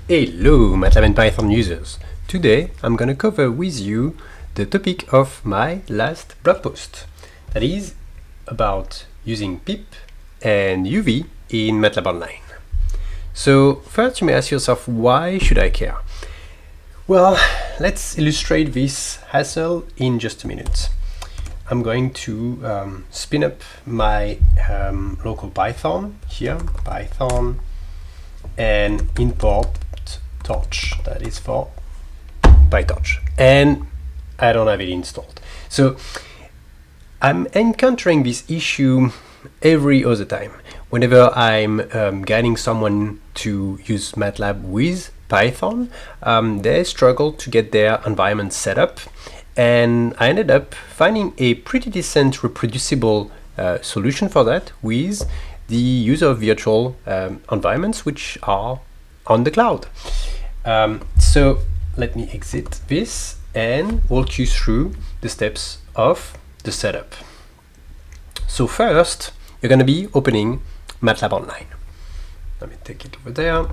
Hello MATLAB and Python users! Today I'm going to cover with you the topic of my last blog post, that is about using pip and UV in MATLAB Online. So first you may ask yourself, why should I care? Well, let's illustrate this hassle in just a minute. I'm going to spin up my local Python here, Python, and import torch, that is for PyTorch, and I don't have it installed. So I'm encountering this issue every other time. Whenever I'm guiding someone to use MATLAB with Python, they struggle to get their environment set up, and I ended up finding a pretty decent reproducible solution for that with the use of virtual environments which are on the cloud. So let me exit this and walk you through the steps of the setup. So first, you're going to be opening MATLAB Online. Let me take it over there.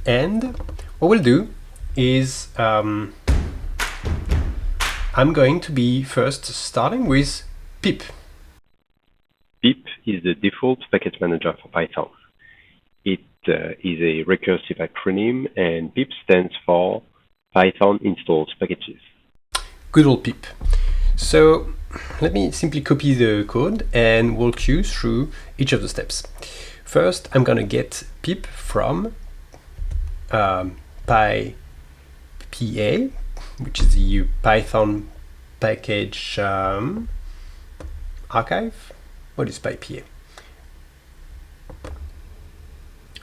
And what we'll do is I'm going to be first starting with pip. Pip is the default package manager for Python. It is a recursive acronym, and pip stands for Python installs packages. Good old pip. So let me simply copy the code and walk you through each of the steps. First, I'm going to get pip from PyPA, which is the Python package archive. What is PyPA?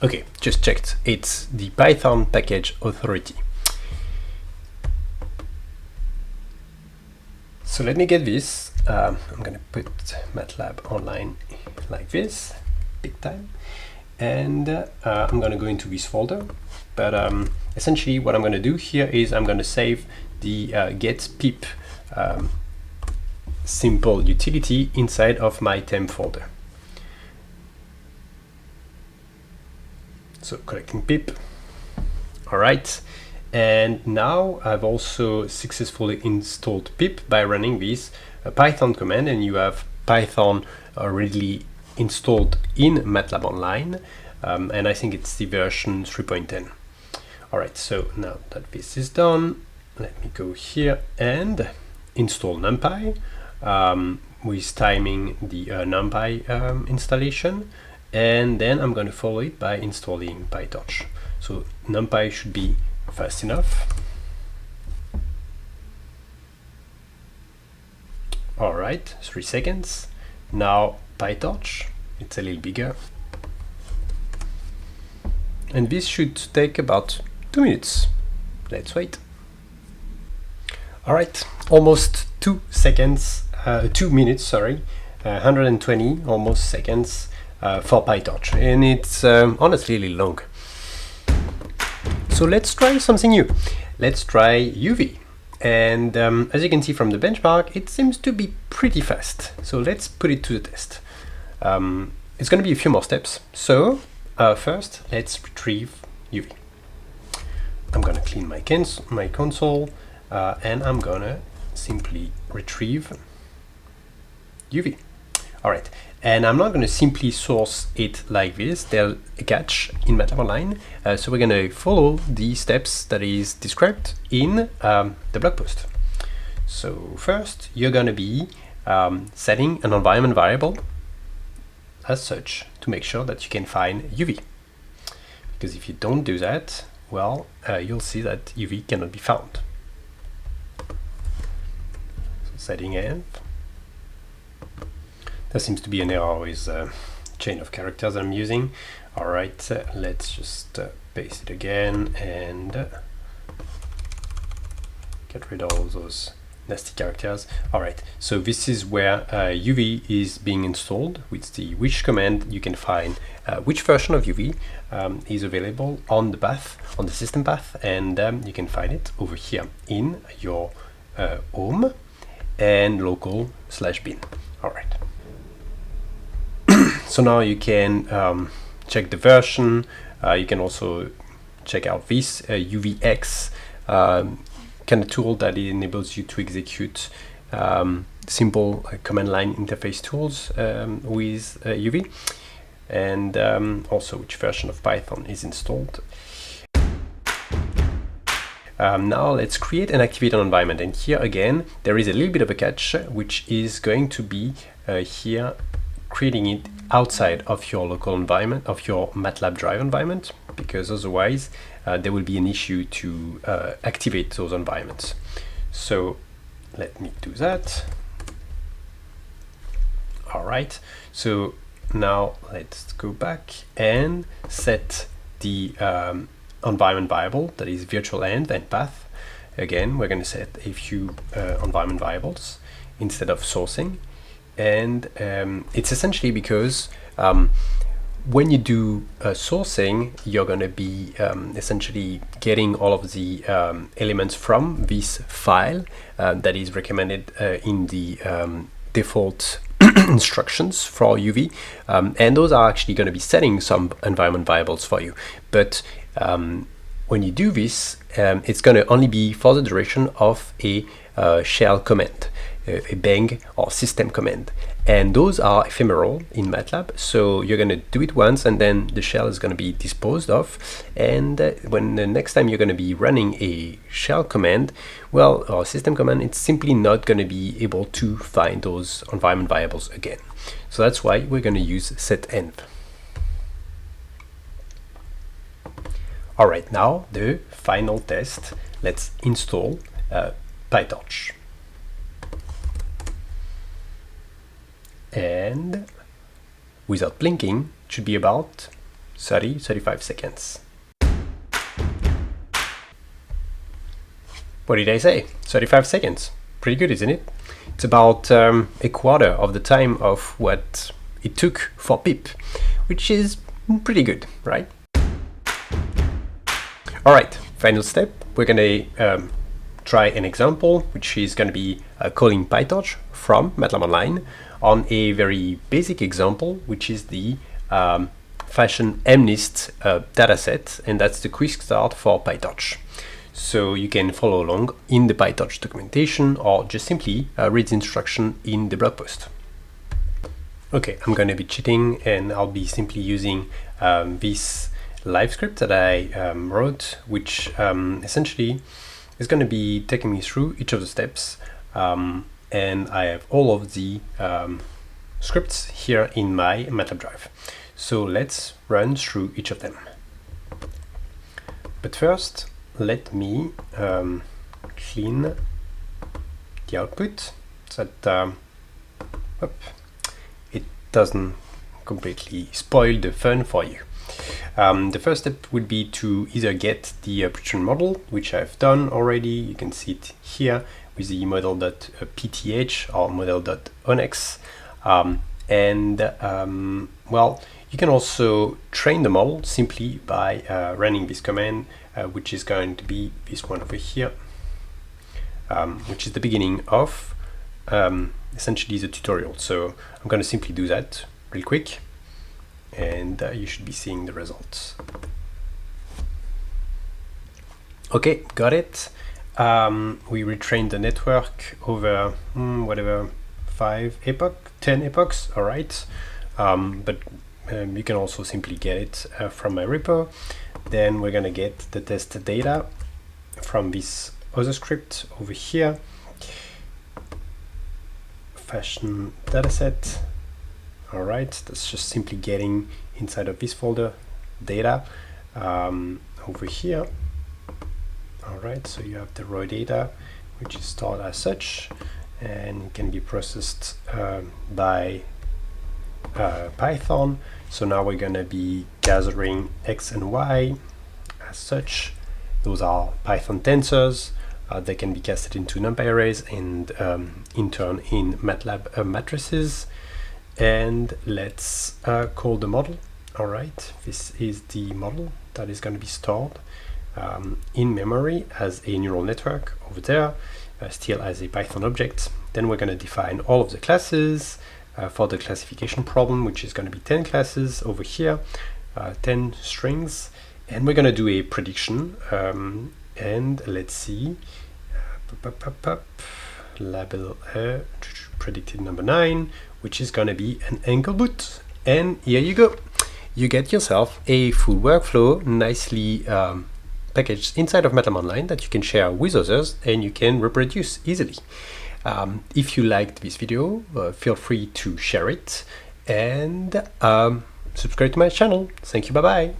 Okay, just checked. It's the Python package authority. So let me get this. I'm going to put MATLAB Online like this, big time. And I'm going to go into this folder. But essentially what I'm going to do here is I'm going to save the get pip simple utility inside of my temp folder. So collecting pip. All right. And now I've also successfully installed pip by running this Python command, and you have Python already installed in MATLAB Online, and I think it's the version 3.10. All right, so now that this is done, let me go here and install NumPy with timing the NumPy installation, and then I'm going to follow it by installing PyTorch. So NumPy should be fast enough. All right, 3 seconds. Now PyTorch, it's a little bigger. And this should take about 2 minutes. Let's wait. All right, almost 2 seconds, 2 minutes, sorry, 120 almost seconds for PyTorch, and it's honestly really long. So let's try something new. Let's try UV. And as you can see from the benchmark, it seems to be pretty fast. So let's put it to the test. It's going to be a few more steps. So first, let's retrieve UV. I'm going to clean my console, and I'm going to simply retrieve UV. All right, and I'm not going to simply source it like this. There's a catch in MATLAB Online, so we're going to follow the steps that is described in the blog post. So first, you're going to be setting an environment variable as such to make sure that you can find UV. Because if you don't do that, well, you'll see that UV cannot be found. So setting env. There seems to be an error with chain of characters that I'm using. All right, let's just paste it again and get rid of all those nasty characters. All right, so this is where UV is being installed. With the which command, you can find which version of UV is available on the path, on the system path, and you can find it over here in your home and local/bin. All right. So now you can check the version. You can also check out this UVX kind of tool that enables you to execute simple command line interface tools with UV, and also which version of Python is installed. Now let's create and activate an environment, and here again there is a little bit of a catch, which is going to be here creating it outside of your local environment, of your MATLAB drive environment, because otherwise there will be an issue to activate those environments. So let me do that. All right, so now let's go back and set the environment variable, that is virtual env and path. Again, we're going to set a few environment variables instead of sourcing, and it's essentially because when you do sourcing, you're going to be essentially getting all of the elements from this file that is recommended in the default instructions for UV, and those are actually going to be setting some environment variables for you. But when you do this, it's going to only be for the duration of a shell command, a bang or system command, and those are ephemeral in MATLAB. So you're going to do it once, and then the shell is going to be disposed of, and when the next time you're going to be running a shell command, well, or system command, it's simply not going to be able to find those environment variables again. So that's why we're going to use setEnv. All right, now the final test. Let's install PyTorch. And without blinking, it should be about 30-35 seconds. What did I say? 35 seconds. Pretty good, isn't it? It's about a quarter of the time of what it took for pip, which is pretty good, right? All right, final step. We're going to try an example, which is going to be calling PyTorch from MATLAB Online on a very basic example, which is the fashion MNIST dataset, and that's the quick start for PyTorch. So you can follow along in the PyTorch documentation, or just simply read the instruction in the blog post. Okay, I'm going to be cheating, and I'll be simply using this live script that I wrote, which essentially is going to be taking me through each of the steps, and I have all of the scripts here in my MATLAB drive. So let's run through each of them. But first, let me clean the output so that it doesn't completely spoil the fun for you. The first step would be to either get the prediction model, which I've done already. You can see it here with the model.pth or model.onex. Well, you can also train the model simply by running this command, which is going to be this one over here, which is the beginning of essentially the tutorial. So I'm going to simply do that real quick, and you should be seeing the results. Okay, got it. We retrained the network over whatever 10 epochs, all right. But you can also simply get it from my repo. Then we're gonna get the test data from this other script over here, fashion dataset. All right, that's just simply getting inside of this folder data over here. All right, so you have the raw data, which is stored as such, and it can be processed by Python. So now we're going to be gathering X and Y as such. Those are Python tensors. They can be casted into NumPy arrays and in turn in MATLAB matrices. And let's call the model. All right, this is the model that is going to be stored in memory as a neural network over there, still as a Python object. Then we're going to define all of the classes for the classification problem, which is going to be 10 classes over here, 10 strings, And we're gonna do a prediction, and let's see. Label predicted number 9, which is gonna be an ankle boot. And here you go. You get yourself a full workflow nicely packaged inside of MATLAB Online that you can share with others and you can reproduce easily. If you liked this video, feel free to share it and subscribe to my channel. Thank you, bye bye.